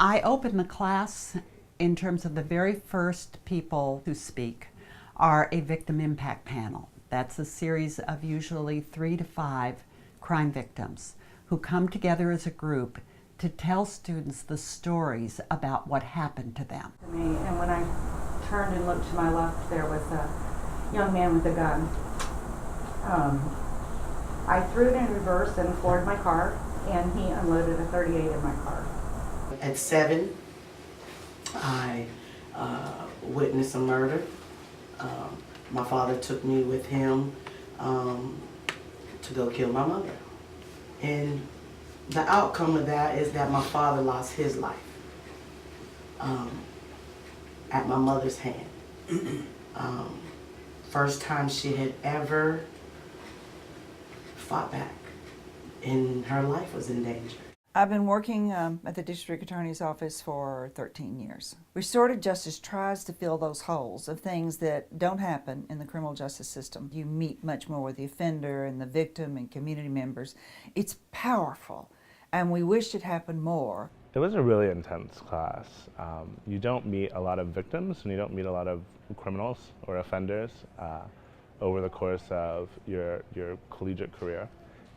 I open the class in terms of the very first people who speak are a victim impact panel. That's a series of usually 3 to 5 crime victims who come together as a group to tell students the stories about what happened to them. And when I turned and looked to my left, there was a young man with a gun. I threw it in reverse and floored my car, and he unloaded a .38 in my car. At 7, I witnessed a murder. My father took me with him to go kill my mother. And the outcome of that is that my father lost his life at my mother's hand. First time she had ever fought back, and her life was in danger. I've been working at the District Attorney's Office for 13 years. Restorative justice tries to fill those holes of things that don't happen in the criminal justice system. You meet much more with the offender and the victim and community members. It's powerful, and we wish it happened more. It was a really intense class. You don't meet a lot of victims and you don't meet a lot of criminals or offenders over the course of your collegiate career.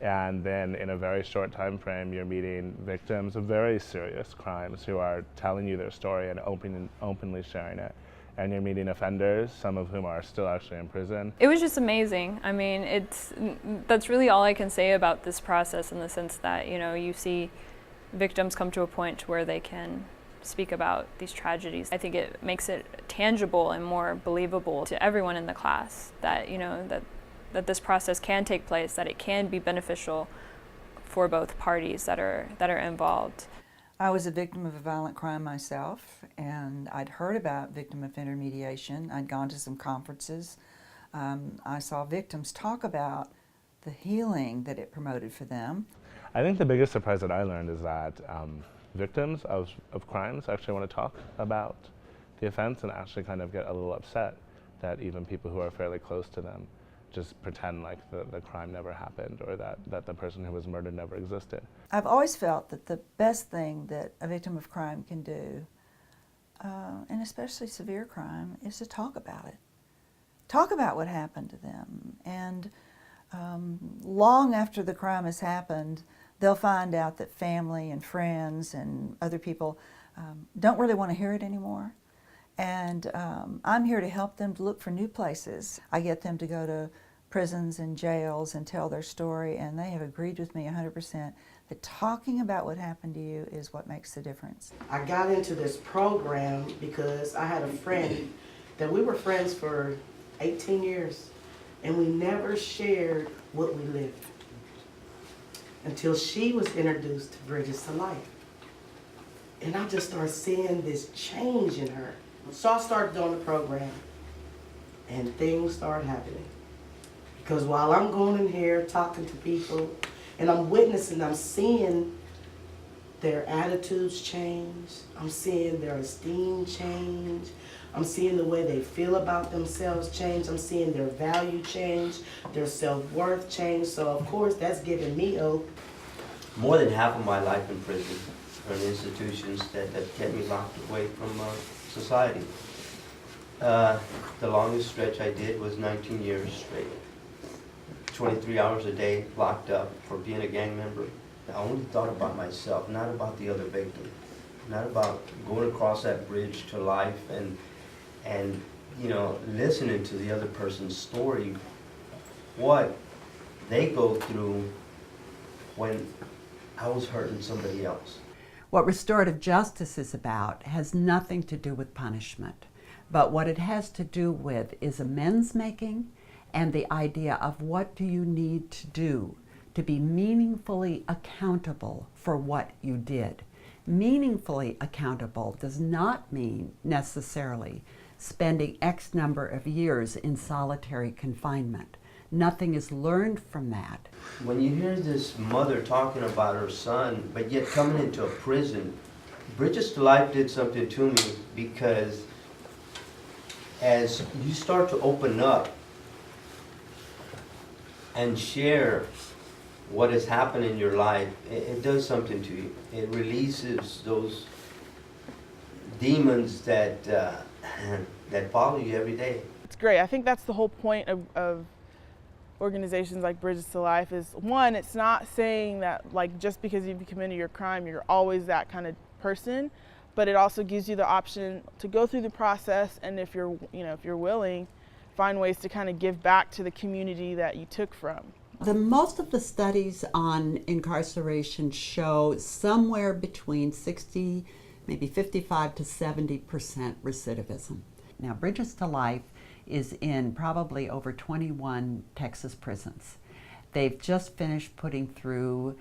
And then in a very short time frame, you're meeting victims of very serious crimes who are telling you their story and openly sharing it. And you're meeting offenders, some of whom are still actually in prison. It was just amazing. I mean, that's really all I can say about this process, in the sense that, you know, you see victims come to a point where they can speak about these tragedies. I think it makes it tangible and more believable to everyone in the class that, you know, that this process can take place, that it can be beneficial for both parties that are involved. I was a victim of a violent crime myself, and I'd heard about victim offender mediation. I'd gone to some conferences. I saw victims talk about the healing that it promoted for them. I think the biggest surprise that I learned is that victims of crimes actually want to talk about the offense and actually kind of get a little upset that even people who are fairly close to them just pretend like the crime never happened, or that the person who was murdered never existed. I've always felt that the best thing that a victim of crime can do, and especially severe crime, is to talk about it. Talk about what happened to them. And long after the crime has happened, they'll find out that family and friends and other people don't really want to hear it anymore. And I'm here to help them to look for new places. I get them to go to prisons and jails and tell their story, and they have agreed with me 100% that talking about what happened to you is what makes the difference. I got into this program because I had a friend that we were friends for 18 years, and we never shared what we lived until she was introduced to Bridges to Life. And I just started seeing this change in her. So I started doing the program, and things started happening. Because while I'm going in here talking to people, and I'm witnessing, I'm seeing their attitudes change, I'm seeing their esteem change, I'm seeing the way they feel about themselves change, I'm seeing their value change, their self-worth change. So of course that's giving me hope. More than half of my life in prison or in institutions that kept me locked away from society. The longest stretch I did was 19 years straight. 23 hours a day locked up for being a gang member. I only thought about myself, not about the other victim, not about going across that bridge to life and you know, listening to the other person's story, what they go through when I was hurting somebody else. What restorative justice is about has nothing to do with punishment, but what it has to do with is amends-making and the idea of what do you need to do to be meaningfully accountable for what you did. Meaningfully accountable does not mean necessarily spending X number of years in solitary confinement. Nothing is learned from that. When you hear this mother talking about her son, but yet coming into a prison, Bridges to Life did something to me, because as you start to open up and share what has happened in your life, it does something to you. It releases those demons that that follow you every day. It's great. I think that's the whole point of organizations like Bridges to Life is, one, it's not saying that like just because you've committed your crime, you're always that kind of person, but it also gives you the option to go through the process, and if you're willing, find ways to kind of give back to the community that you took from. Most of the studies on incarceration show somewhere between 60, maybe 55 to 70% recidivism. Now, Bridges to Life is in probably over 21 Texas prisons. They've just finished putting through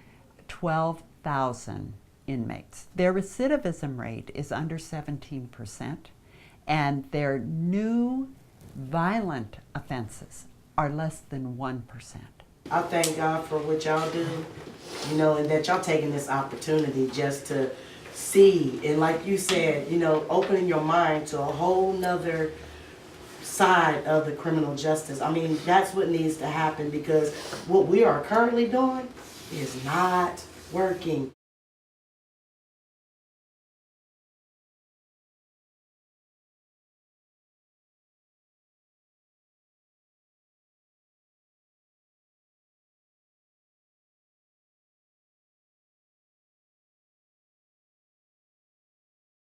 12,000 inmates. Their recidivism rate is under 17%, and their new violent offenses are less than 1%. I thank God for what y'all do, you know, and that y'all taking this opportunity just to see, and like you said, you know, opening your mind to a whole nother side of the criminal justice. I mean, that's what needs to happen, because what we are currently doing is not working.